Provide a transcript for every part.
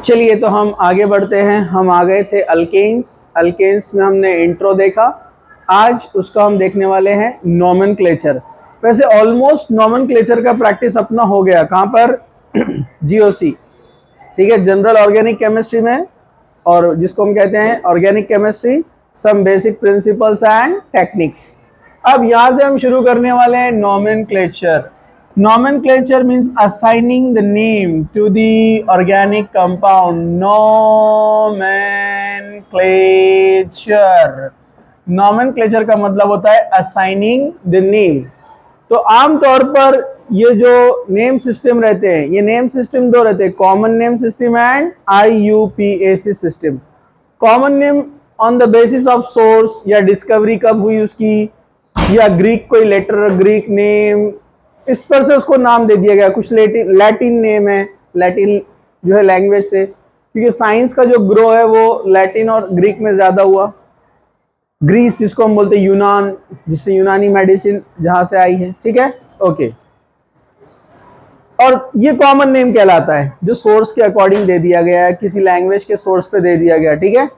चलिए तो हम आगे बढ़ते हैं। हम आ गए थे अल्केन्स। अल्केन्स में हमने इंट्रो देखा। आज उसका हम देखने वाले हैं नोमेनक्लेचर। वैसे ऑलमोस्ट नोमेनक्लेचर का प्रैक्टिस अपना हो गया। कहाँ पर? जीओसी, ठीक है, जनरल ऑर्गेनिक केमिस्ट्री में, और जिसको हम कहते हैं organic chemistry, some basic principles and techniques. अब यहाँ से हम शुरू करने वाले हैं nomenclature. Nomenclature means assigning the name to the organic compound. Nomenclature. Nomenclature का मतलब होता है assigning the name. तो आमतौर पर ये जो नेम सिस्टम रहते हैं, ये नेम सिस्टम दो रहते हैं, common name system and IUPAC system. Common name on the basis of source, या डिस्कवरी कब हुई उसकी, या ग्रीक कोई लेटर, ग्रीक नेम, इस पर से उसको नाम दे दिया गया। कुछ लैटिन नेम है, लैटिन जो है लैंग्वेज से, क्योंकि साइंस का जो ग्रो है वो लैटिन और ग्रीक में ज्यादा हुआ। ग्रीस जिसको हम बोलते हैं यूनान, जिससे यूनानी मेडिसिन जहां से आई है, ठीक है, ओके। और ये कॉमन नेम कहलाता है जो सोर्स के अकॉर्डिंग दे दिया गया है, किसी लैंग्वेज के सोर्स पे दे दिया गया, ठीक है।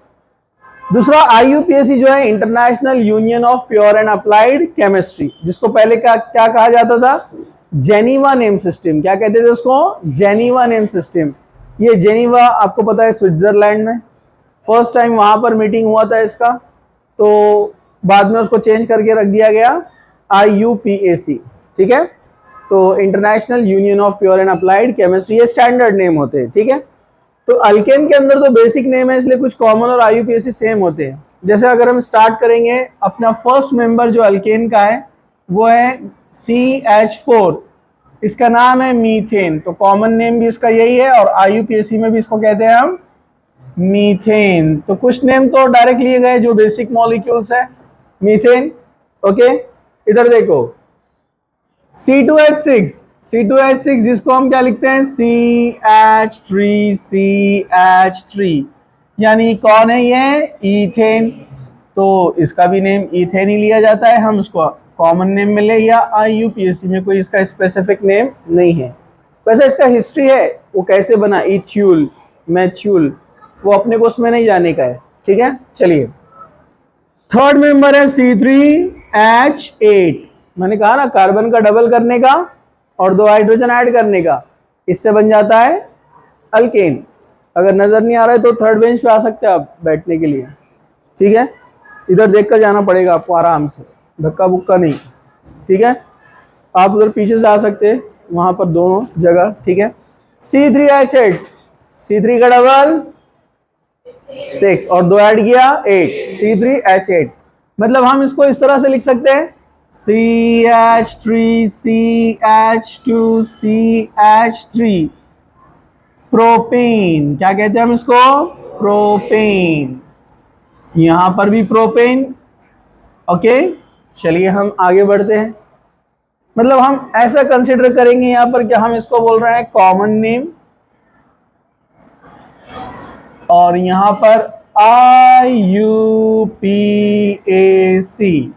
दूसरा IUPAC जो है international union of pure and applied chemistry, जिसको पहले क्या कहा जाता था? Geneva name system. क्या कहते थे उसको? Geneva name system. ये जेनीवा आपको पता है स्विट्जरलैंड में, फर्स्ट टाइम वहां पर मीटिंग हुआ था इसका, तो बाद में उसको चेंज करके रख दिया गया IUPAC, ठीक है। तो international union of pure and applied chemistry, ये स्टैंडर्ड नेम होते हैं, ठीक है। तो अल्केन के अंदर तो बेसिक नेम है, इसलिए कुछ कॉमन और IUPAC सेम होते हैं। जैसे अगर हम स्टार्ट करेंगे, अपना फर्स्ट मेंबर जो अल्केन का है वो है CH4। इसका नाम है मीथेन, तो कॉमन नेम भी इसका यही है, और IUPAC में भी इसको कहते हैं हम मीथेन। तो कुछ नेम तो डायरेक्ट लिए गए जो बेसिक मॉलिक्यूल्स है, मीथेन, ओके। इधर देखो C2H6 जिसको हम क्या लिखते हैं? CH3, यानी कौन है ये? ईथेन। तो इसका भी नेम ईथेन ही लिया जाता है, हम उसको कॉमन नेम में ले, या IUPAC में कोई इसका स्पेसिफिक नेम नहीं है। वैसे इसका हिस्ट्री है, वो कैसे बना, इथ्यूल, मैथ्यूल, वो अपने को उसमें नहीं जाने का है, ठीक है। चलिए, थर्ड मेंबर है C3H8। मैंने कहा ना, कार्बन का डबल करने का और 2 हाइड्रोजन ऐड करने का, इससे बन जाता है अल्केन। अगर नजर नहीं आ रहा है तो थर्ड बेंच पे आ सकते हैं आप बैठने के लिए, ठीक है। इधर देखकर जाना पड़ेगा आपको आराम से, धक्का बुक्का नहीं, ठीक है। आप उधर पीछे से आ सकते हैं, वहां पर दोनों जगह, ठीक है। C3H8, C3 का डबल 6 और 2 ऐड किया 8, C3H8। मतलब हम इसको इस तरह से लिख सकते हैं CH3CH2CH3, प्रोपेन। क्या कहते हैं हम इसको? प्रोपेन। यहां पर भी प्रोपेन, ओके। चलिए हम आगे बढ़ते हैं। मतलब हम ऐसा कंसिडर करेंगे यहां पर कि हम इसको बोल रहे हैं कॉमन नेम, और यहां पर IUPAC,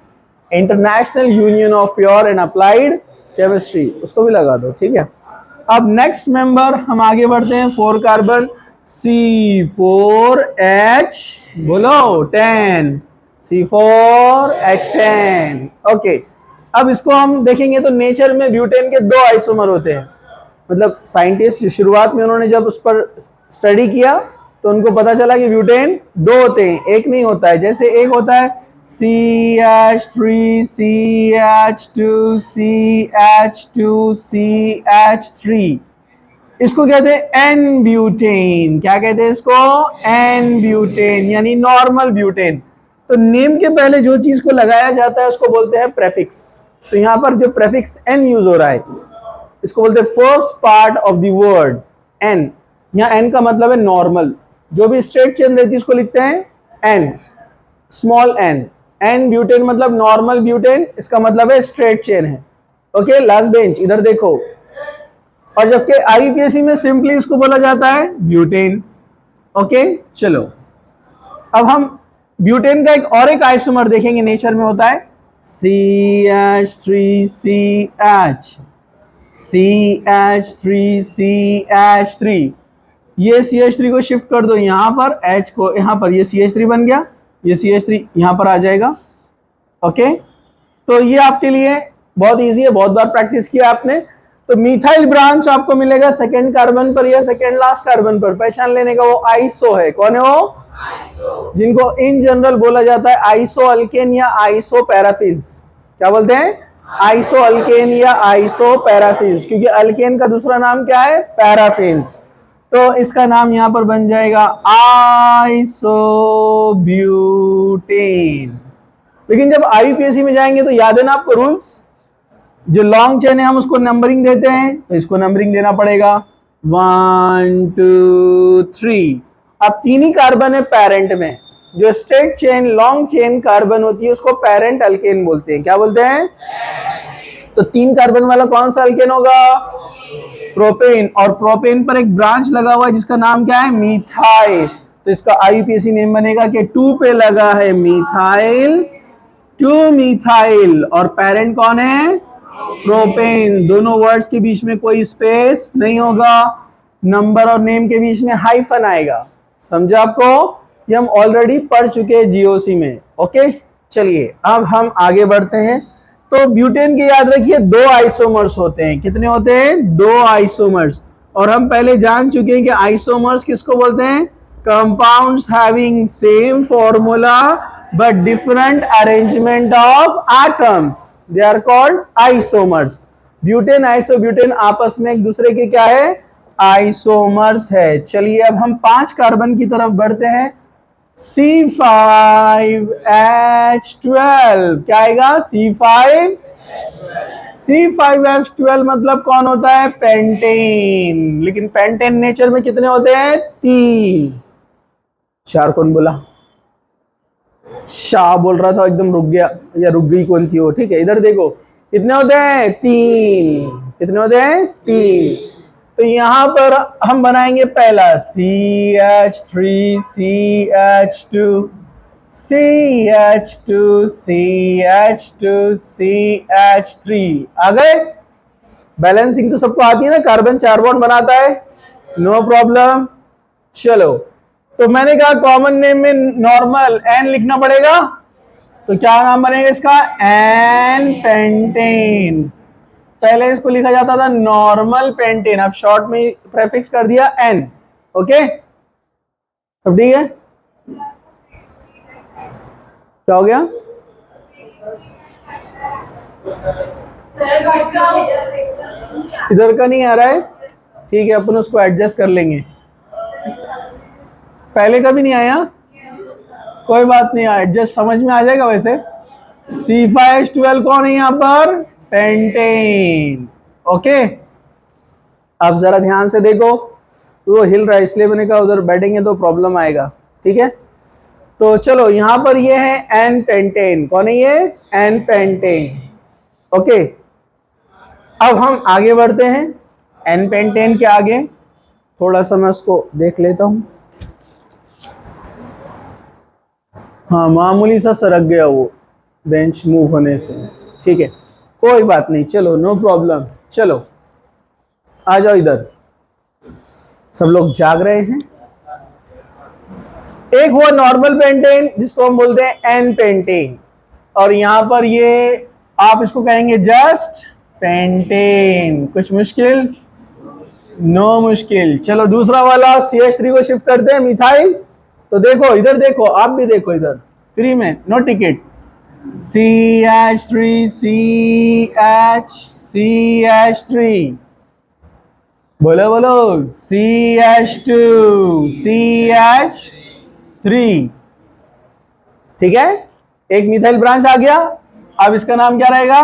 international union of pure and applied chemistry, उसको भी लगा दो, ठीक है। अब नेक्स्ट मेंबर हम आगे बढ़ते हैं, 4 कार्बन C4H, बोलो 10, C4H10, ओके। अब इसको हम देखेंगे तो नेचर में ब्यूटेन के 2 आइसोमर होते हैं। मतलब साइंटिस्ट शुरुआत में उन्होंने जब उस पर स्टडी किया तो उनको पता चला कि ब्यूटेन 2 होते हैं, एक नहीं होता है। जैसे एक होता है CH3CH2CH2CH3, इसको कहते हैं एन ब्यूटेन। क्या कहते हैं इसको? एन ब्यूटेन, यानी नॉर्मल ब्यूटेन। तो नेम के पहले जो चीज को लगाया जाता है उसको बोलते हैं प्रेफिक्स। तो यहां पर जो प्रेफिक्स एन यूज हो रहा है, इसको बोलते हैं first part of the word N. यहाँ एन का मतलब है नॉर्मल, जो भी स्ट्रेट चेन रहती है इसको लिखते हैं N, small N. N butane मतलब नॉर्मल ब्यूटेन, इसका मतलब है स्ट्रेट चेन है, ओके। लास्ट बेंच इधर देखो। और जबकि IUPAC में सिंपली इसको बोला जाता है ब्यूटेन, ओके। चलो, अब हम ब्यूटेन का एक आइसोमर देखेंगे, नेचर में होता है CH3CH, CH3CH3, ये CH3 को शिफ्ट कर दो यहाँ पर, H को यहाँ पर, ये CH3 बन गया, ये CH3 यहाँ पर आ जाएगा। ओके, तो ये आपके लिए बहुत इजी है, बहुत बार प्रैक्टिस किया आपने। तो मिथाइल ब्रांच आपको मिलेगा सेकेंड कार्बन पर या सेकेंड लास्ट कार्बन पर। पहचान लेने का, वो आइसो है। कौन है वो? आइसो। जिनको इन जनरल बोला जाता है आइसो अल्केन या आइसो पैराफिन्स। क्या बोलते हैं? आइसो अल्केन या आइसो पैराफिन्स, क्योंकि अल्केन का दूसरा नाम क्या है? पैराफिन्स। तो इसका नाम यहां पर बन जाएगा आइसोब्यूटेन। लेकिन जब IUPAC में जाएंगे तो याद है ना आपको रूल्स, जो लॉन्ग चेन है हम उसको नंबरिंग देते हैं, तो इसको नंबरिंग देना पड़ेगा 1 2 3। अब 3 ही कार्बन है पेरेंट में। जो straight chain long chain carbon होती है उसको पेरेंट अल्केन बोलते हैं। क्या बोलते हैं? तो 3 कार्बन वाला कौन सा अल्केन होगा? प्रोपेन। और प्रोपेन पर एक ब्रांच लगा हुआ है जिसका नाम क्या है? मिथाइल। तो इसका IUPAC नेम बनेगा कि 2 पे लगा है मिथाइल, 2 मिथाइल, और पेरेंट कौन है? प्रोपेन। दोनों वर्ड्स के बीच में कोई स्पेस नहीं होगा, नंबर और नेम के बीच में हाइफन आएगा। समझा आपको? ये हम ऑलरेडी पढ़ चुके हैं GOC में। ओके, चलिए अब हम आगे बढ़ते हैं। तो ब्यूटेन के याद रखिए 2 आइसोमर्स होते हैं। कितने होते हैं? 2 आइसोमर्स। और हम पहले जान चुके हैं कि आइसोमर्स किसको बोलते हैं? Compounds having same formula but different arrangement of atoms, they are called isomers. Butane isobutane आपस में एक दूसरे के क्या है? आइसोमर्स है। चलिए अब हम 5 कार्बन की तरफ बढ़ते हैं। C5H12 क्या आएगा? C5H12 मतलब कौन होता है? पेंटेन। लेकिन पेंटेन नेचर में कितने होते हैं? 3। 4 कौन बोला? शाह बोल रहा था, एकदम रुक गया, या रुक गई कौन थी वो? ठीक है, इधर देखो कितने होते हैं? 3। कितने होते हैं? 3। तो यहां पर हम बनाएंगे पहला CH3 CH2 CH2 CH2 CH3। आ गए? बैलेंसिंग तो सबको आती है ना, कार्बन 4 बॉन्ड बनाता है, नो प्रॉब्लम। चलो, तो मैंने कहा कॉमन नेम में नॉर्मल N लिखना पड़ेगा, तो क्या नाम बनेगा इसका? N pentane. पहले इसको लिखा जाता था नॉर्मल पेंटेन, अब शॉर्ट में प्रेफिक्स कर दिया N। ओके, सब ठीक है? क्या हो गया? इधर का नहीं आ रहा है? ठीक है, अपन उसको एडजस्ट कर लेंगे। पहले का भी नहीं आया, कोई बात नहीं, एडजस्ट समझ में आ जाएगा। वैसे C5H12 कौन है यहां पर? पेंटेन। ओके, अब जरा ध्यान से देखो, वो हिल रहा है इसलिए मैंने कहा उधर बैठेंगे तो प्रॉब्लम आएगा। ठीक है, तो चलो यहां पर ये है N पेंटेन। कौन है ये? N pentane. ओके, अब हम आगे बढ़ते हैं। N पेंटेन के आगे थोड़ा सा मैं उसको देख लेता हूं। हाँ, मामूली सा सरक गया वो बेंच मूव होने से। ठीक है, कोई बात नहीं, चलो नो प्रॉब्लम। चलो आ जाओ इधर, सब लोग जाग रहे हैं। एक हुआ नॉर्मल पेंटेन जिसको हम बोलते हैं N पेंटेन, और यहां पर ये आप इसको कहेंगे जस्ट पेंटेन। कुछ मुश्किल? नो मुश्किल। चलो दूसरा वाला CH3 को शिफ्ट करते हैं, मिथाइल। तो देखो इधर, देखो आप भी देखो इधर, फ्री में, नो टिकट। CH3 CH3, बोलो बोलो, CH2 CH3। ठीक है, एक मिथाइल ब्रांच आ गया। अब इसका नाम क्या रहेगा?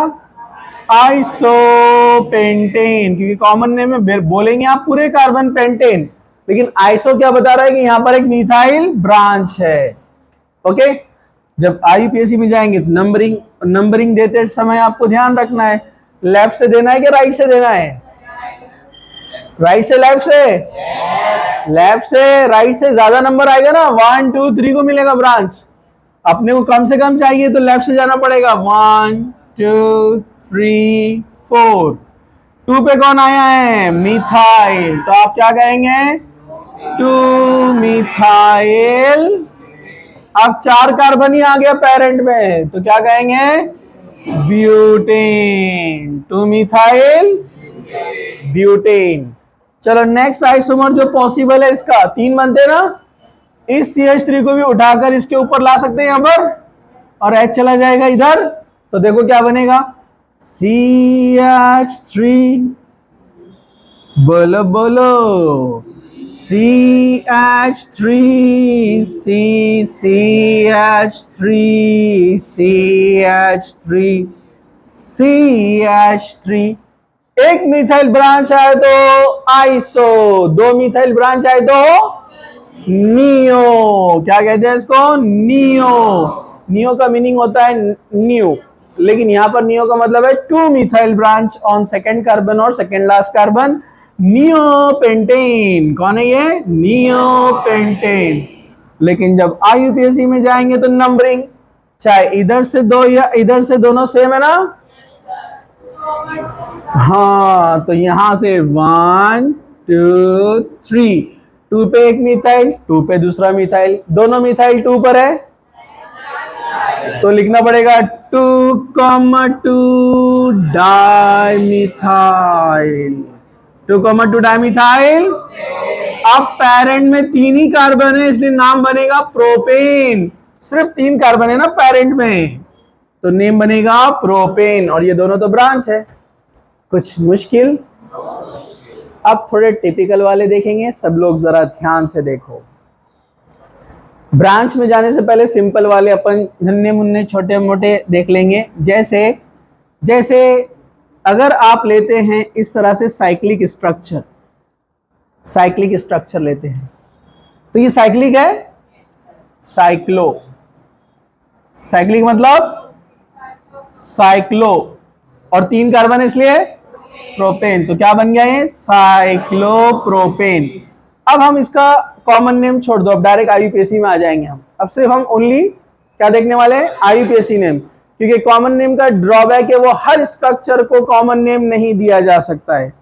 आइसोपेंटेन, क्योंकि कॉमन नेम में बोलेंगे आप पूरे कार्बन पेंटेन, लेकिन आइसो क्या बता रहा है कि यहां पर एक मिथाइल ब्रांच है। ओके, जब IUPAC में जाएंगे तो नंबरिंग देते समय आपको ध्यान रखना है, लेफ्ट से देना है कि राइट से देना है? राइट से लेफ्ट से? लेफ्ट से राइट से ज्यादा नंबर आएगा ना, 1 2 3 को मिलेगा ब्रांच। अपने को कम से कम चाहिए तो लेफ्ट से जाना पड़ेगा, 1 2 3 4। 2 पे कौन आया है? मिथाइल। तो आप क्या कहेंगे? 2 मिथाइल। अब 4 कार्बन ही आ गया पेरेंट में, तो क्या कहेंगे? ब्यूटेन। 2 methyl butane. चलो नेक्स्ट आइसोमर जो पॉसिबल है इसका 3 बनते ना, इस CH3 को भी उठाकर इसके ऊपर ला सकते हैं यहां पर, और H चला जाएगा इधर, तो देखो क्या बनेगा, CH3। बोलो बोलो, CH3, CH3, CH3, CH3। एक मिथाइल ब्रांच आए तो आइसो, 2 मिथाइल ब्रांच आए तो नियो। क्या कहते हैं इसको? नियो। नियो का मीनिंग होता है न्यू, लेकिन यहां पर नियो का मतलब है 2 methyl branch on second carbon और सेकेंड लास्ट कार्बन, नियोपेंटेन। कौन है ये? नियोपेंटेन। लेकिन जब IUPAC में जाएंगे तो नंबरिंग, चाहे इधर से 2 या इधर से, दोनों सेम है ना? हाँ, तो यहां से 1 2 3, 2 पे एक मिथाइल, 2 पे दूसरा मिथाइल, दोनों मिथाइल 2 पर है, तो लिखना पड़ेगा 2,2 डाइमिथाइल। 2,2 डाइमिथाइल। अब पेरेंट में 3 ही कार्बन है, इसलिए नाम बनेगा प्रोपेन। सिर्फ 3 कार्बन है ना पेरेंट में, तो नेम बनेगा प्रोपेन। और ये दोनों तो ब्रांच है। कुछ मुश्किल? अब थोड़े टिपिकल वाले देखेंगे, सब लोग जरा ध्यान से देखो। ब्रांच में जाने से पहले सिंपल वाले अपन नन्हे मुन्ने छोटे मोटे देख लेंगे। जैसे जैसे अगर आप लेते हैं इस तरह से साइक्लिक स्ट्रक्चर लेते हैं, तो ये साइक्लिक है, साइक्लो। साइक्लिक मतलब साइक्लो, और 3 कार्बन इसलिए प्रोपेन, तो क्या बन गया ये? साइक्लोप्रोपेन। अब हम इसका कॉमन नेम छोड़ दो, अब डायरेक्ट IUPAC में आ जाएंगे हम। अब सिर्फ हम ओनली क्या देखने वाले हैं? IUPAC name. क्योंकि कॉमन नेम का ड्रॉबैक है, वो हर स्ट्रक्चर को कॉमन नेम नहीं दिया जा सकता है,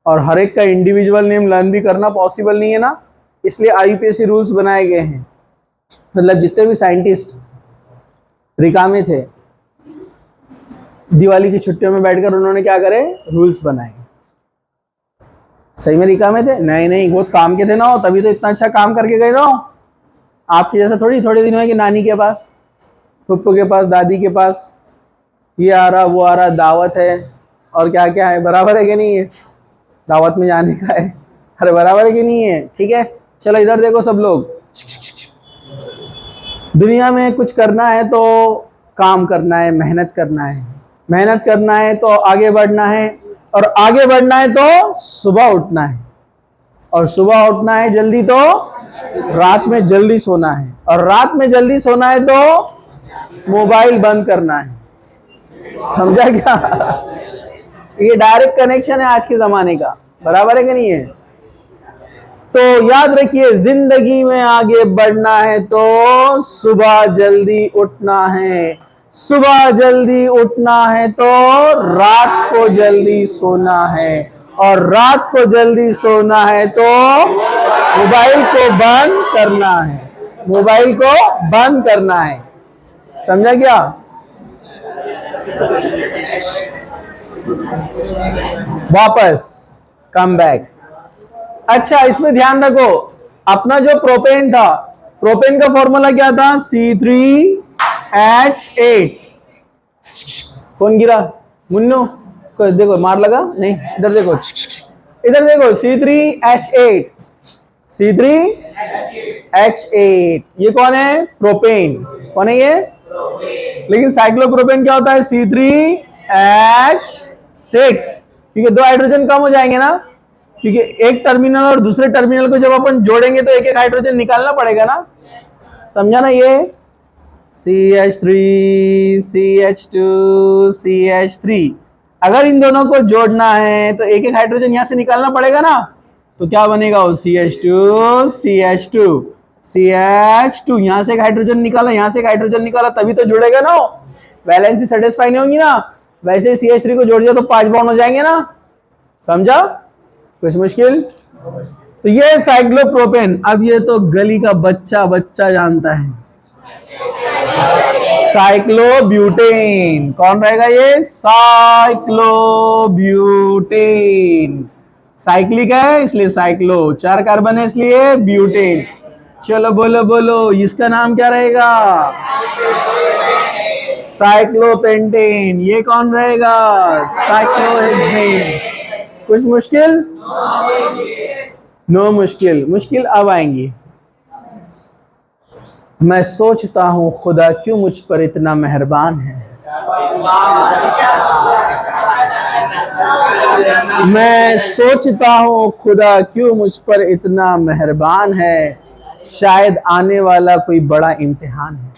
और हर एक का इंडिविजुअल नेम लर्न भी करना पॉसिबल नहीं है ना, इसलिए IUPAC रूल्स बनाए गए हैं। मतलब जितने भी साइंटिस्ट रिकामे थे, दिवाली की छुट्टियों में बैठकर उन्होंने क्या करे? रूल्स बनाए। सही में रिकामे थे? नहीं नहीं, बहुत काम के थे ना, तभी तो इतना अच्छा काम करके गए ना। आपके जैसा थोड़े दिन हुए कि नानी के पास, फुप्पू के पास, दादी के पास, ये आ रहा वो आ रहा, दावत है और क्या क्या है, बराबर है कि नहीं है? दावत में जाने का है, अरे बराबर है कि नहीं है? ठीक है, चलो इधर देखो सब लोग। दुनिया में कुछ करना है तो काम करना है, मेहनत करना है, मेहनत करना है तो आगे बढ़ना है, और आगे बढ़ना है तो सुबह उठना है, और सुबह उठना है जल्दी तो रात में जल्दी सोना है, और रात में जल्दी सोना है तो मोबाइल बंद करना है। समझा क्या? ये डायरेक्ट कनेक्शन है आज के जमाने का, बराबर है कि नहीं है? तो याद रखिए, जिंदगी में आगे बढ़ना है तो सुबह जल्दी उठना है, सुबह जल्दी उठना है तो रात को जल्दी सोना है, और रात को जल्दी सोना है तो मोबाइल को बंद करना है, मोबाइल को बंद करना है। समझा क्या? वापस कम बैक। अच्छा, इसमें ध्यान रखो, अपना जो प्रोपेन था, प्रोपेन का फॉर्मूला क्या था? C3H8। कौन गिरा? मुन्नू को देखो, मार लगा नहीं? इधर देखो, इधर देखो, C3H8, C3H8। ये कौन है? प्रोपेन। कौन है ये? लेकिन साइक्लोप्रोपेन क्या होता है? C3H6। क्योंकि 2 हाइड्रोजन कम हो जाएंगे ना, क्योंकि एक टर्मिनल और दूसरे टर्मिनल को जब अपन जोड़ेंगे तो एक एक हाइड्रोजन निकालना पड़ेगा ना। समझा ना? ये CH3 CH2 CH3, अगर इन दोनों को जोड़ना है तो एक एक हाइड्रोजन यहां से निकालना पड़ेगा ना, तो क्या बनेगा? वो CH2 CH2 CH2, यहां से एक हाइड्रोजन निकाला, यहां से एक हाइड्रोजन निकाला, तभी तो जुड़ेगा ना। वैलेंसी सेटिस्फाई नहीं होगी ना। वैसे CH3 को जोड़ दिया तो 5 बॉन्ड हो जाएंगे ना। समझा? कुछ मुश्किल? तो ये साइक्लोप्रोपेन। अब ये तो गली का बच्चा बच्चा जानता है, साइक्लोब्यूटेन। कौन रहेगा ये? साइक्लोब्यूटेन। साइक्लिक है इसलिए साइक्लो, 4 कार्बन है इसलिए ब्यूटेन। चलो बोलो बोलो, इसका नाम क्या रहेगा? साइक्लोपेंटेन। ये कौन रहेगा? साइक्लोहेक्सेन। कुछ मुश्किल? नो मुश्किल। मुश्किल अब आएंगी। मैं सोचता हूं खुदा क्यों मुझ पर इतना मेहरबान है। मैं सोचता हूं खुदा क्यों मुझ पर इतना मेहरबान है, शायद आने वाला कोई बड़ा इम्तिहान है।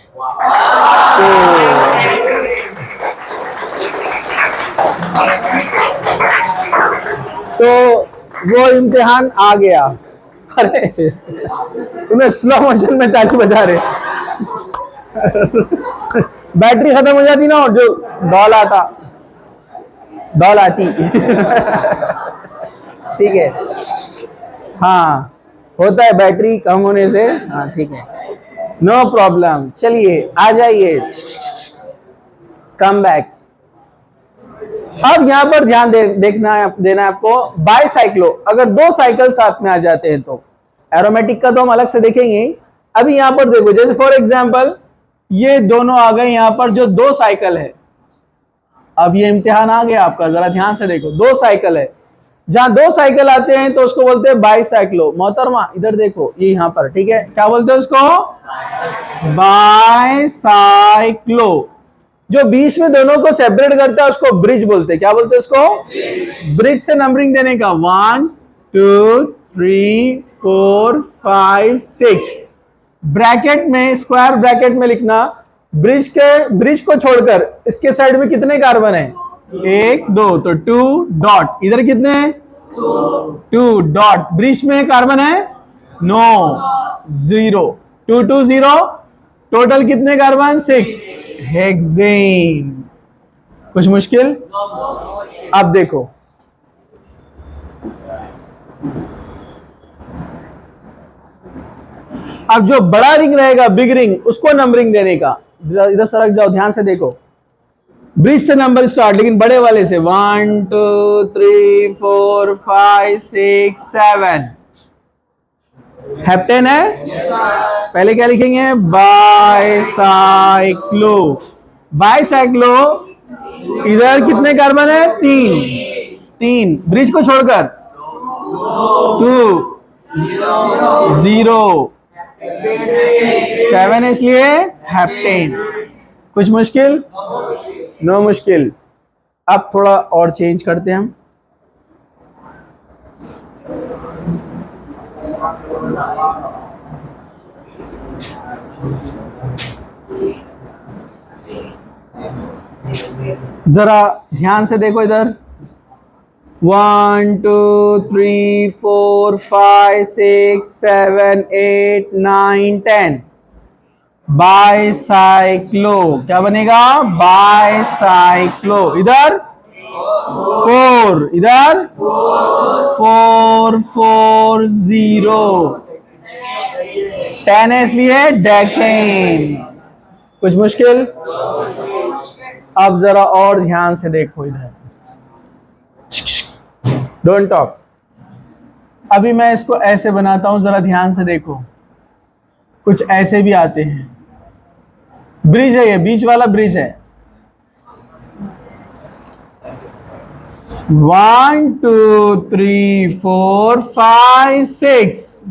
तो वो इम्तिहान आ गया। अरे तुम्हें स्लो मोशन में ताली बजा रहे। बैटरी खत्म हो जाती ना, और जो डॉल आती। ठीक है, हाँ होता है बैटरी कम होने से। हाँ ठीक है, नो प्रॉब्लम। चलिए आ जाइए, कम बैक। अब यहां पर ध्यान देना है आपको। बाईसाइक्लो, अगर 2 साइकिल साथ में आ जाते हैं तो एरोमेटिक का तो हम अलग से देखेंगे। अभी यहां पर देखो, जैसे फॉर एग्जांपल ये दोनों आ गए यहां पर, जो 2 साइकिल है। अब ये इम्तिहान आ गया आपका, जरा ध्यान से देखो। 2 साइकिल है, जहां 2 साइकिल आते हैं तो उसको बोलते हैं बाईसाइक्लो। मोहतरमा इधर देखो, ये यहां पर, ठीक है, क्या बोलते हैं उसको? बाईसाइक्लो। जो बीच में दोनों को सेपरेट करता है उसको ब्रिज बोलते हैं। क्या बोलते हैं उसको? ब्रिज से नंबरिंग देने का 1 2 3 4 5 6, ब्रैकेट में, स्क्वायर ब्रैकेट में लिखना। ब्रिज को छोड़कर इसके साइड में कितने कार्बन है? 1 2, तो 2 डॉट। इधर कितने हैं? 2 डॉट। ब्रिज में कार्बन है? नो, 0। 2 2 0, टोटल कितने कार्बन? 6, हेक्सेन। कुछ मुश्किल? अब देखो, अब जो बड़ा रिंग रहेगा, बिग रिंग, उसको नंबरिंग देने का। इधर सरक जाओ, ध्यान से देखो। ब्रिज से नंबर स्टार्ट, लेकिन बड़े वाले से। 1 2 3 4 5 6 7। हेप्टेन है। पहले क्या लिखेंगे? बाईसाइक्लो। बाईसाइक्लो, इधर कितने कार्बन है? 3। ब्रिज को छोड़कर 2 0 7, इसलिए हेप्टेन। कुछ मुश्किल? नो मुश्किल। अब थोड़ा और चेंज करते हैं हम। जरा ध्यान से देखो इधर। 1 2 3 4 5 6 7 8 9 10। बाईसाइक्लो। क्या बनेगा? बाईसाइक्लो। इधर 4, इधर 4 4 0, 10 है इसलिए डेकेन। कुछ मुश्किल? अब जरा और ध्यान से देखो इधर, डोंट टॉक। अभी मैं इसको ऐसे बनाता हूं, जरा ध्यान से देखो। कुछ ऐसे भी आते हैं। ब्रिज है, ये बीच वाला ब्रिज है। 1 2 3 4 5 6।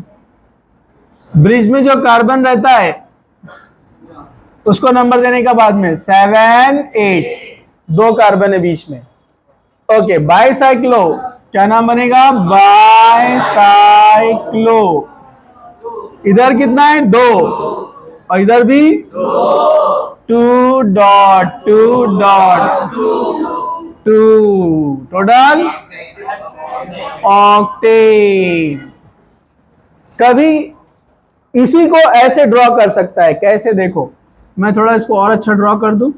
ब्रिज में जो कार्बन रहता है उसको नंबर देने का बाद में 7 8, 2 कार्बन है बीच में। Okay, bicyclo. क्या नाम बनेगा? बाईसाइक्लो। इधर कितना है? 2, और इधर भी 2 डॉट 2 डॉट 2, टोटल ऑक्टेन। कभी इसी को ऐसे ड्रॉ कर सकता है। कैसे? देखो, मैं थोड़ा इसको और अच्छा ड्रॉ कर दूं।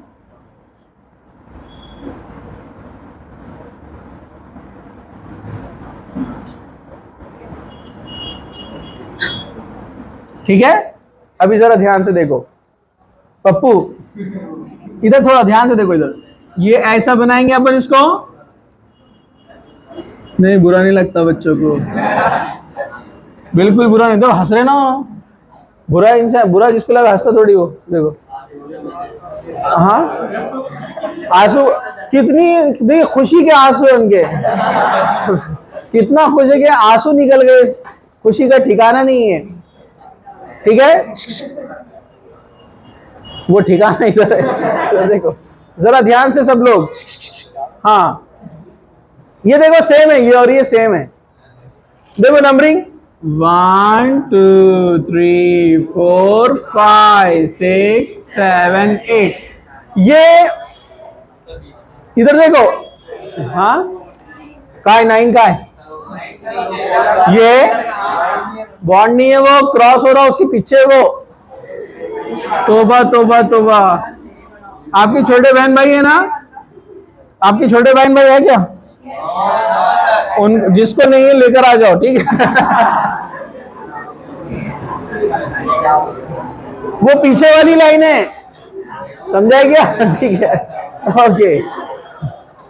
ठीक है, अभी जरा ध्यान से देखो पप्पू, इधर थोड़ा ध्यान से देखो इधर। ये ऐसा बनाएंगे अपन इसको, नहीं बुरा नहीं लगता बच्चों को, बिल्कुल बुरा नहीं, तो हंस रहे ना, बुरा इंसान, बुरा जिसको लगा हंसता थोड़ी वो, देखो हाँ, आंसू कितनी, देखिए खुशी के आंसू है उनके, कितना खुश है कि आंसू निकल गए, खुशी का ठिकाना नहीं है। ठीक है, वो ठिकाना इधर है, तो देखो जरा ध्यान से सब लोग, हाँ ये देखो सेम है, ये और ये सेम है, देखो नंबरिंग 1 2 3 4 5 6 7 8, ये इधर देखो, हाँ का 9 का है, ये बॉन्ड नहीं है, वो क्रॉस हो रहा है उसके पीछे, वो तोबा तोबा तोबा, आपके छोटे बहन भाई है ना, आपके छोटे बहन भाई है क्या, उन जिसको नहीं है लेकर आ जाओ, ठीक है। वो पीछे वाली लाइन है, समझा क्या, ठीक है, ओके,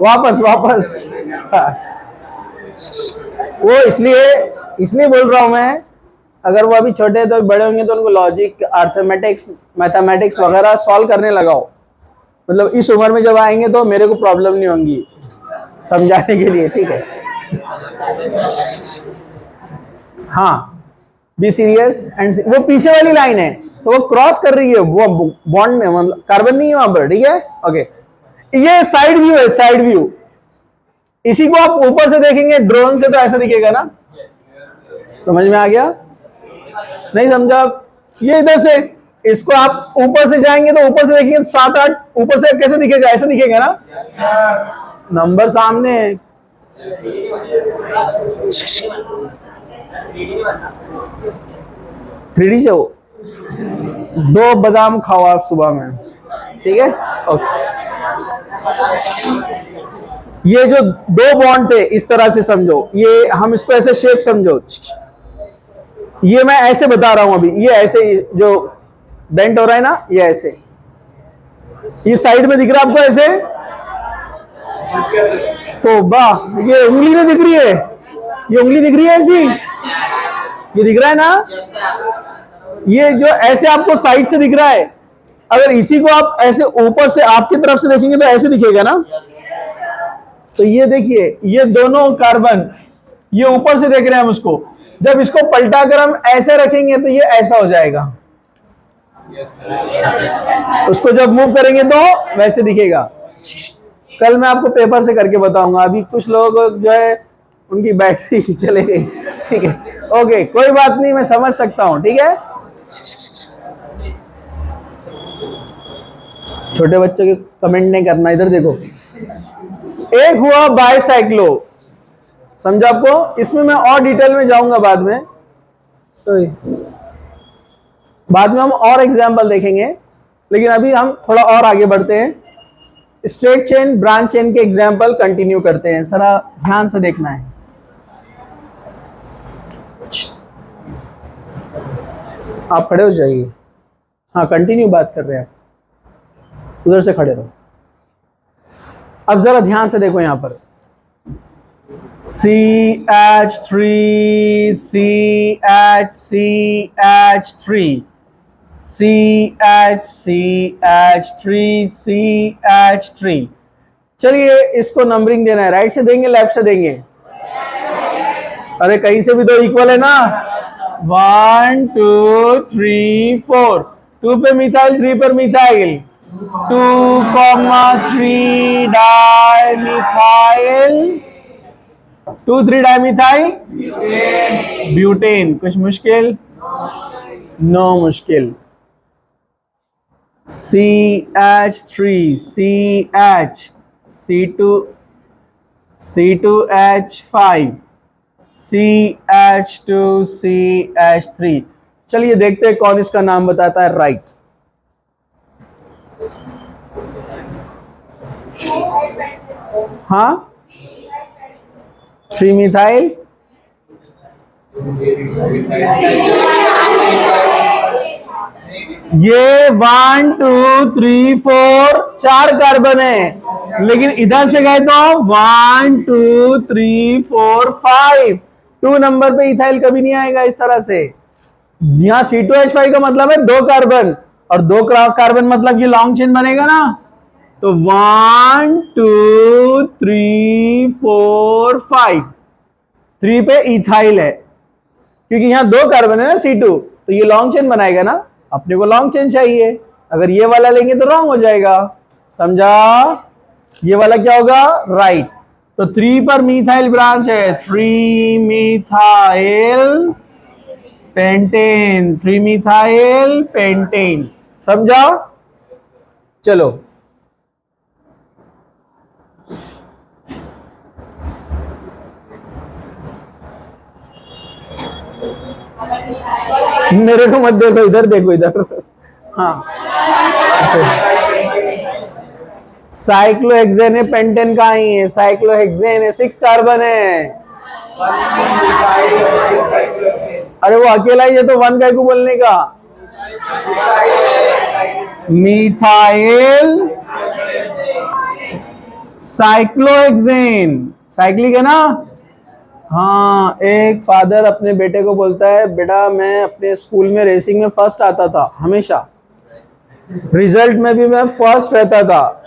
वापस वापस, वो इसलिए बोल रहा हूं मैं, अगर वो अभी छोटे हैं तो बड़े होंगे तो उनको लॉजिक, अर्थमेटिक्स, मैथमेटिक्स वगैरह सॉल्व करने लगाओ, मतलब इस उम्र में जब आएंगे तो मेरे को प्रॉब्लम नहीं होंगी समझाने के लिए, ठीक है। हाँ, बी सीरियस एंड, वो पीछे वाली लाइन है तो वो क्रॉस कर रही है, वो बॉन्ड में, मतलब कार्बन नहीं है वहां पर, ठीक है, ओके। ये साइड व्यू है, साइड व्यू, इसी को आप ऊपर से देखेंगे ड्रोन से तो ऐसा दिखेगा ना, समझ में आ गया, नहीं समझा, ये इधर से, इसको आप ऊपर से जाएंगे तो ऊपर से देखिए 7 8, ऊपर से कैसे दिखेगा, ऐसा दिखेगा ना, नंबर सामने है, 3D से हो, 2 बादाम खाओ आप सुबह में, ठीक है, ओके। ये जो 2 बॉन्ड थे इस तरह से समझो, ये हम इसको ऐसे शेप समझो, ये मैं ऐसे बता रहा हूं अभी, ये ऐसे जो बेंट हो रहा है ना, ये ऐसे, ये साइड में दिख रहा है आपको ऐसे, तो वाह, ये उंगली नहीं दिख रही है, ये उंगली दिख रही है ऐसी, ये दिख रहा है ना, ये जो ऐसे आपको साइड से दिख रहा है, अगर इसी को आप ऐसे ऊपर से आपकी तरफ से देखेंगे तो ऐसे दिखेगा ना, तो ये देखिए, ये दोनों कार्बन, ये ऊपर से देख रहे हैं हम उसको, जब इसको पलटा कर हम ऐसे रखेंगे तो ये ऐसा हो जाएगा, उसको जब मूव करेंगे तो वैसे दिखेगा। कल मैं आपको पेपर से करके बताऊंगा, अभी कुछ लोग जो है उनकी बैटरी चले गई, ठीक है, ओके, कोई बात नहीं, मैं समझ सकता हूं, ठीक है। छोटे बच्चों के कमेंट नहीं करना, इधर देखो, एक हुआ बाइसाइक्लो, समझा आपको, इसमें मैं और डिटेल में जाऊंगा बाद में, तो बाद में हम और एग्जाम्पल देखेंगे, लेकिन अभी हम थोड़ा और आगे बढ़ते हैं, स्ट्रेट चेन, ब्रांच चेन के एग्जाम्पल कंटिन्यू करते हैं, जरा ध्यान से देखना है। आप खड़े हो जाइए, हाँ कंटिन्यू बात कर रहे हैं, उधर से खड़े रहो। अब जरा ध्यान से देखो यहां पर, CH3 CH3 CH3 चलिए इसको नंबरिंग देना है, राइट से देंगे लेफ्ट से देंगे, अरे कहीं से भी तो इक्वल है ना, 1 2 3 4, 2 पे मिथाइल, 3 पर मिथाइल, 2,3 डाइमिथाइल, 2 3 डाइमिथाइल ब्यूटेन, कुछ मुश्किल, नो मुश्किल, CH3 CH C2H5 CH2 CH3, चलिए देखते हैं कौन इसका नाम बताता है, राइट। हाँ, 3 मिथाइल, ये 1 2 3 4 4 कार्बन है, लेकिन इधर से गए तो 1 2 3 4 5 2 नंबर पे इथाइल कभी नहीं आएगा इस तरह से। यहाँ C2H5 का मतलब है 2 कार्बन, और 2 कार्बन मतलब ये लॉन्ग चेन बनेगा ना। तो 1 2 3 4 5 3 पे इथाइल है, क्योंकि यहां 2 कार्बन है ना C2, तो ये लॉन्ग चेन बनाएगा ना। अपने को लॉन्ग चेन चाहिए, अगर ये वाला लेंगे तो रॉन्ग हो जाएगा। समझा? ये वाला क्या होगा? राइट। तो 3 पर मिथाइल ब्रांच है, 3 मिथाइल पेंटेन, 3 मिथाइल पेंटेन। समझा? चलो मेरे को मत देखो, इधर देखो, इधर। हाँ, साइक्लोहेक्सेन है, पेंटेन का ही है, साइक्लोहेक्सेन है, 6 कार्बन है। अरे वो अकेला ही है तो 1 काय को बोलने का? मिथाइल साइक्लोहेक्सेन, साइक्लिक है ना। हाँ, एक फादर अपने बेटे को बोलता है, बेटा मैं अपने स्कूल में रेसिंग में फर्स्ट आता था, हमेशा रिजल्ट में भी मैं फर्स्ट रहता था,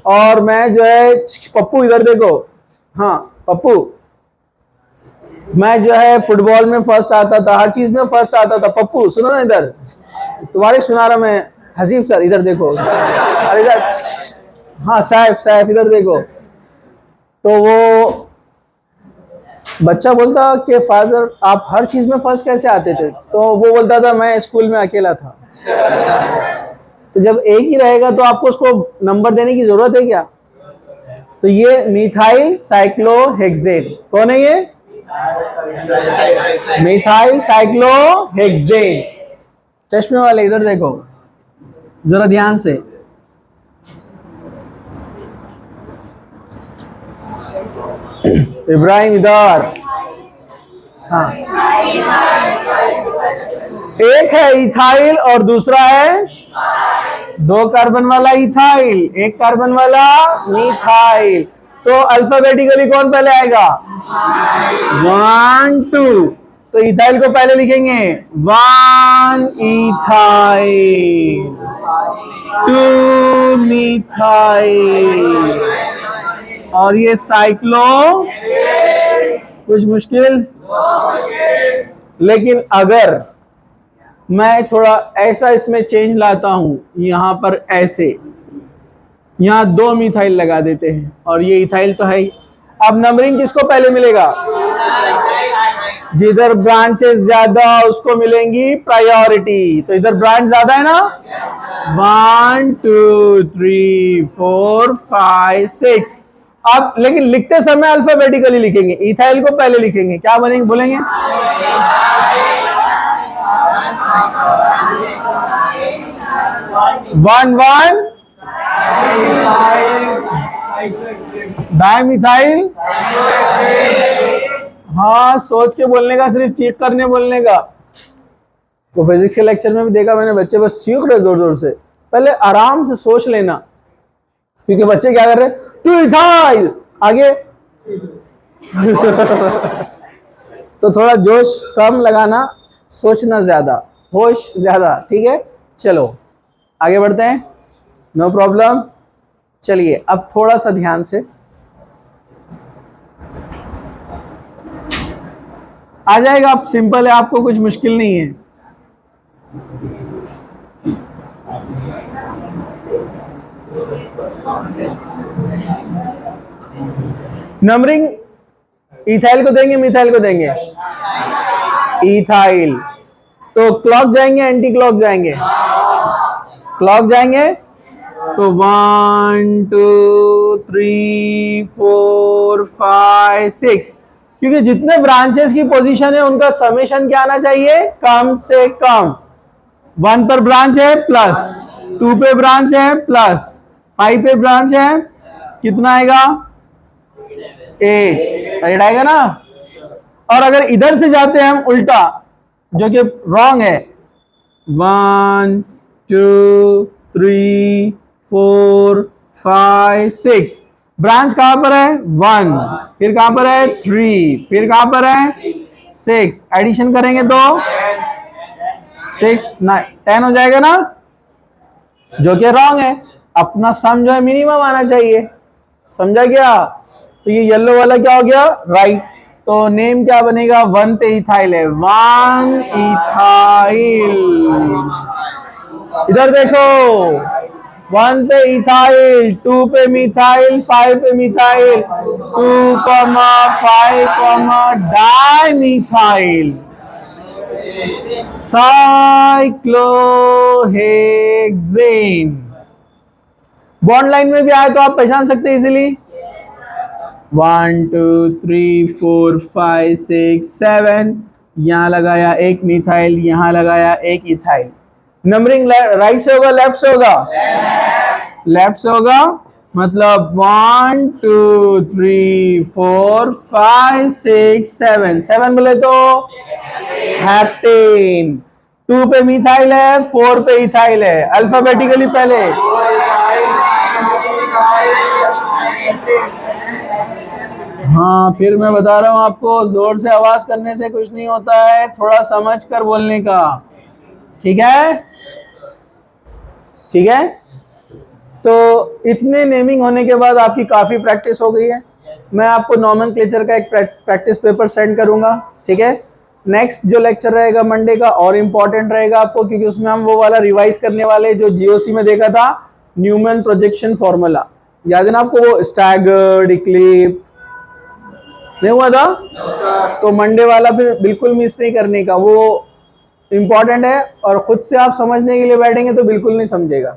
और मैं जो है, पप्पू इधर देखो, हाँ पप्पू, मैं जो है फुटबॉल में फर्स्ट आता था, हर चीज में फर्स्ट आता था। पप्पू सुनो ना, इधर तुम्हारे सुना रहा मैं। हसीब सर इधर देखो, अरे इधर, हाँ सैफ, सैफ इधर देखो। तो वो बच्चा बोलता कि फादर आप हर चीज में फर्स्ट कैसे आते थे? तो वो बोलता था मैं स्कूल में अकेला था। तो जब एक ही रहेगा तो आपको उसको नंबर देने की जरूरत है क्या? तो ये मिथाइल साइक्लोहेक्सेन कौन है? ये मिथाइल साइक्लोहेक्सेन। चश्मे वाले इधर देखो जरा ध्यान से। इब्राहिम इधर, हाँ, एक है इथाइल और दूसरा है 2 कार्बन वाला इथाइल, 1 कार्बन वाला मिथाइल। तो अल्फाबेटिकली कौन पहले आएगा? 1 2, तो इथाइल को पहले लिखेंगे 1 इथाइल, 2 मिथाइल, और ये साइक्लो। कुछ मुश्किल? लेकिन अगर मैं थोड़ा ऐसा इसमें चेंज लाता हूं, यहां पर ऐसे, यहां 2 मिथाइल लगा देते हैं, और ये इथाइल तो है ही। अब नंबरिंग किसको पहले मिलेगा? जिधर ब्रांचेस ज्यादा उसको मिलेंगी प्रायोरिटी। तो इधर ब्रांच ज्यादा है ना, 1 2 3 4 5 6। अब लेकिन लिखते समय अल्फाबेटिकली लिखेंगे, इथाइल को पहले लिखेंगे, क्या बनेंगे बोलेंगे? 1 1 डाइमिथाइल। हाँ, सोच के बोलने का, सिर्फ चेक करने बोलने का। तो फिजिक्स के लेक्चर में भी देखा मैंने, बच्चे बस चीख रहे जोर जोर से। पहले आराम से सोच लेना, क्योंकि बच्चे क्या कर रहे हैं, टू इथाइल आगे। तो थोड़ा जोश कम लगाना, सोचना ज्यादा, होश ज्यादा, ठीक है। चलो आगे बढ़ते हैं, नो प्रॉब्लम। चलिए अब थोड़ा सा ध्यान से आ जाएगा, आप सिंपल है, आपको कुछ मुश्किल नहीं है। नंबरिंग इथाइल को देंगे, मिथाइल को देंगे? इथाइल। तो क्लॉक जाएंगे, एंटी क्लॉक जाएंगे? क्लॉक जाएंगे। तो 1 2 3 4 5 6, क्योंकि जितने ब्रांचेस की पोजीशन है उनका समेशन क्या आना चाहिए? कम से कम। 1 पर ब्रांच है प्लस, 2 पे ब्रांच है प्लस, 5 पे ब्रांच है, कितना आएगा? 8 आएगा ना। और अगर इधर से जाते हैं हम उल्टा, जो कि रॉन्ग है, 1 2 3 4 5 6। ब्रांच कहां पर है? 1। फिर कहां पर है? 3। फिर कहां पर है? 6। एडिशन करेंगे तो 6 9 10 हो जाएगा ना, जो कि रॉन्ग है। अपना सम जो है मिनिमम आना चाहिए, समझा क्या? तो ये येलो वाला क्या हो गया? राइट। तो नेम क्या बनेगा? 1 पे इथाइल है, 1 इथाइल। इधर देखो, 1 पे इथाइल, 2 पे मिथाइल, 5 पे methyl, 2, 5, dimethyl cyclohexane. Bond line में भी आए तो आप पहचान सकते हैं इजीली। 1 2 3 4 5 6 7, यहां लगाया एक मिथाइल, यहां लगाया एक इथाइल। नंबरिंग राइट से होगा लेफ्ट से होगा? लेफ्ट से होगा, मतलब 1 2 3 4 5 6 7। 7 बोले तो हेप्टेन। 2 पे मिथाइल है, 4 पे इथाइल है। अल्फाबेटिकली पहले हाँ, फिर मैं बता रहा हूं आपको, जोर से आवाज करने से कुछ नहीं होता है, थोड़ा समझ कर बोलने का, ठीक है? ठीक है। तो इतने नेमिंग होने के बाद आपकी काफी प्रैक्टिस हो गई है। मैं आपको नॉमेनक्लेचर का एक प्रैक्टिस पेपर सेंड करूंगा, ठीक है? नेक्स्ट जो लेक्चर रहेगा मंडे का और इम्पोर्टेंट रहेगा आपको, क्योंकि उसमें हम वो वाला रिवाइज करने वाले जो जीओसी में देखा था, न्यूमैन प्रोजेक्शन फॉर्मूला। याद है ना आपको वो स्टैगर्ड, इक्लिप, नहीं हुआ था? तो मंडे वाला फिर बिल्कुल मिस नहीं करने का, वो इंपॉर्टेंट है। और खुद से आप समझने के लिए बैठेंगे तो बिल्कुल नहीं समझेगा।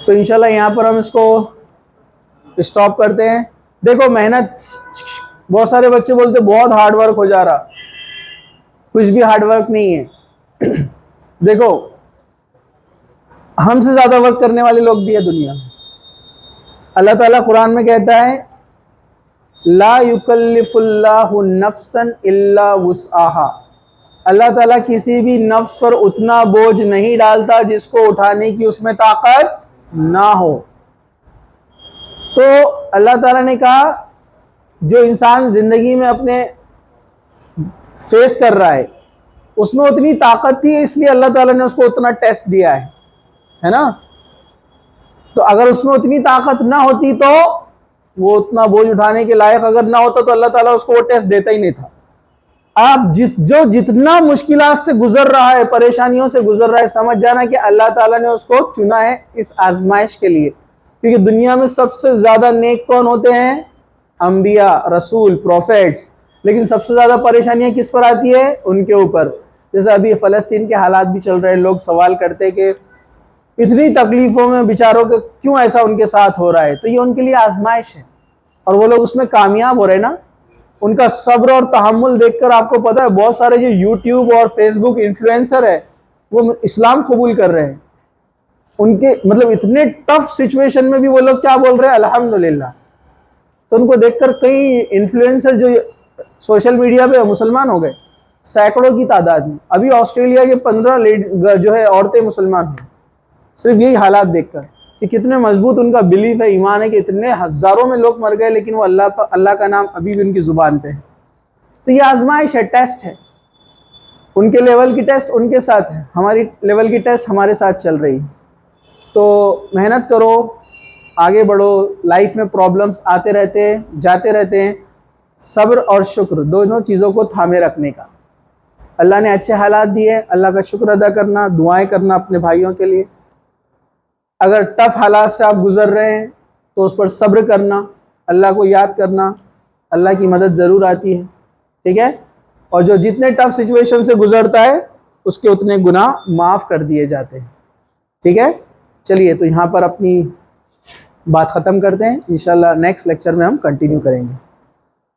तो इंशाल्लाह यहाँ पर हम इसको स्टॉप करते हैं। देखो मेहनत, बहुत सारे बच्चे बोलते बहुत हार्ड वर्क हो जा रहा, कुछ भी हार्ड वर्क नहीं है। देखो हमसे ज्यादा वर्क करने वाले लोग भी है दुनिया में। अल्लाह ताला कुरान में कहता है, ला युकल्लिफुल्लाहु नफ्सन इल्ला वुसआहा। अल्लाह ताला किसी भी नफ्स पर उतना बोझ नहीं डालता जिसको उठाने की उसमें ताकत ना हो। तो अल्लाह ताला ने कहा, जो इंसान जिंदगी में अपने फेस कर रहा है उसमें उतनी ताकत थी, इसलिए अल्लाह ताला ने उसको उतना टेस्ट दिया है ना? तो अगर उसमें उतनी ताकत ना होती तो वो उतना बोझ उठाने के लायक अगर ना होता तो अल्लाह ताला उसको वो टेस्ट देता ही नहीं था। आप जो जितना मुश्किलात से गुजर रहा है, परेशानियों से गुजर रहा है, समझ जाना कि अल्लाह ताला ने उसको चुना है इस आजमाइश के लिए। क्योंकि दुनिया में सबसे ज्यादा नेक कौन होते हैं? अंबिया, रसूल, प्रोफेट्स। लेकिन सबसे ज्यादा परेशानियां किस पर आती है? उनके ऊपर। जैसे अभी फलस्तीन के हालात भी चल रहे हैं, लोग सवाल करते हैं कि इतनी तकलीफों में बेचारों के क्यों ऐसा उनके साथ हो रहा है। तो ये उनके लिए आजमाइश है और वो लोग उसमें कामयाब हो रहे हैं ना। उनका सब्र और तहम्मुल देखकर आपको पता है बहुत सारे जो यूट्यूब और फेसबुक इन्फ्लुएंसर है वो इस्लाम कबूल कर रहे हैं। उनके मतलब इतने टफ सिचुएशन में भी वो लोग क्या बोल रहे हैं? अल्हम्दुलिल्लाह। तो उनको देखकर कई इन्फ्लुएंसर जो सोशल मीडिया पे मुसलमान हो गए, सैकड़ों की तादाद में। अभी ऑस्ट्रेलिया के 15 जो है औरतें मुसलमान हुई, सिर्फ यही हालात देखकर कि कितने मजबूत उनका बिलीफ है, ईमान है कि इतने हजारों में लोग मर गए लेकिन वो अल्लाह का नाम अभी भी उनकी जुबान पे है। तो ये आजमाइश है, टेस्ट है। उनके लेवल की टेस्ट उनके साथ है, हमारी लेवल की टेस्ट हमारे साथ चल रही है। तो मेहनत करो, आगे बढ़ो। लाइफ में प्रॉब्लम्स आते रहते हैं, जाते रहते हैं। सब्र और शुक्र दोनों चीज़ों को थामे रखने का। अल्लाह ने अच्छे हालात दिए, अल्लाह का शुक्र अदा करना, दुआएं करना अपने भाइयों के लिए। अगर टफ हालात से आप गुजर रहे हैं तो उस पर सब्र करना, अल्लाह को याद करना, अल्लाह की मदद ज़रूर आती है, ठीक है? और जो जितने टफ सिचुएशन से गुजरता है उसके उतने गुनाह माफ़ कर दिए जाते हैं, ठीक है? चलिए, तो यहाँ पर अपनी बात ख़त्म करते हैं। इंशाल्लाह नेक्स्ट लेक्चर में हम कंटिन्यू करेंगे।